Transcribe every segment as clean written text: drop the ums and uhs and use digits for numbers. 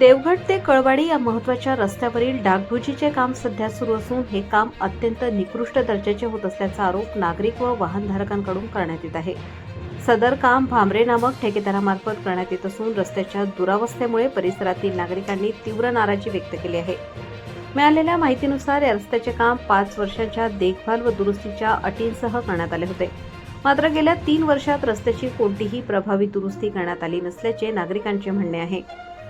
देवगड ते कळवाडी या महत्त्वाच्या रस्त्यावरील डागडुजीचे काम सध्या सुरू असून हे काम अत्यंत निकृष्ट दर्जाचे होत असल्याचा आरोप नागरिक व वाहनधारकांकडून करण्यात येत आहे। सदर काम भामरे नामक ठेकेदारामार्फत करण्यात येत असून रस्त्याच्या दुरावस्थेमुळे परिसरातील नागरिकांनी तीव्र नाराजी व्यक्त केली आहे। मिळालेल्या माहितीनुसार या रस्त्याचे काम 5 वर्षांच्या देखभाल व दुरुस्तीच्या अटींसह करण्यात आले होते। मात्र गेल्या 3 वर्षात रस्त्याची कोणतीही प्रभावी दुरुस्ती करण्यात आली नसल्याचे नागरिकांचे म्हणणे आहे।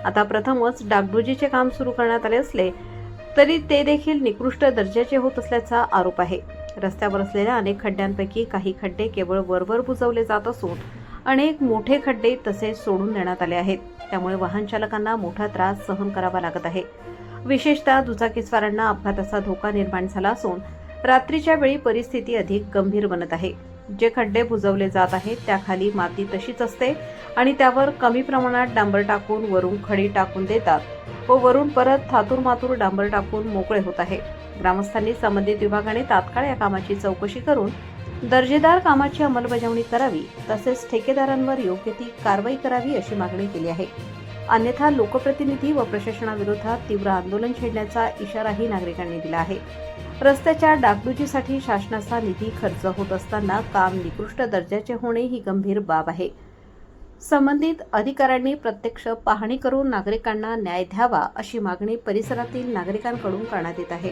आता प्रथमच डागडुजीचे काम सुरू करण्यात आले असले तरी ते देखील निकृष्ट दर्जाचे होत असल्याचा आरोप आहे। रस्त्यावर असलेल्या अनेक खड्ड्यांपैकी काही खड्डे केवळ वरवर बुजवले जात असून अनेक मोठे खड्डे तसेच सोडून देण्यात आले आहेत। त्यामुळे वाहन चालकांना मोठा त्रास सहन करावा लागत आहे। विशेषतः दुचाकीस्वारांना अपघाताचा धोका निर्माण झाला असून रात्रीच्या वेळी परिस्थिती अधिक गंभीर बनत आहे। जे खड्डे बुजवले जात आहेत त्याखाली माती तशीच असते आणि त्यावर कमी प्रमाणात डांबर टाकून वरून खडी टाकून देतात व वरून परत थातूरमातूर डांबर टाकून मोकळे होत आहे। ग्रामस्थांनी संबंधित विभागाने तात्काळ या कामाची चौकशी करून दर्जेदार कामाची अंमलबजावणी करावी तसेच ठेकेदारांवर योग्य ती कारवाई करावी अशी मागणी केली आहे। अन्यथा लोकप्रतिनिधी व प्रशासनाविरोधात तीव्र आंदोलन छेडण्याचा इशाराही नागरिकांनी दिला आहे। रस्त्याच्या डागडुजीसाठी शासनाचा निधी खर्च होत असताना काम निकृष्ट दर्जाचे होणे ही गंभीर बाब आहे। संबंधित अधिकाऱ्यांनी प्रत्यक्ष पाहणी करून नागरिकांना न्याय द्यावा अशी मागणी परिसरातील नागरिकांकडून करण्यात येत आहे।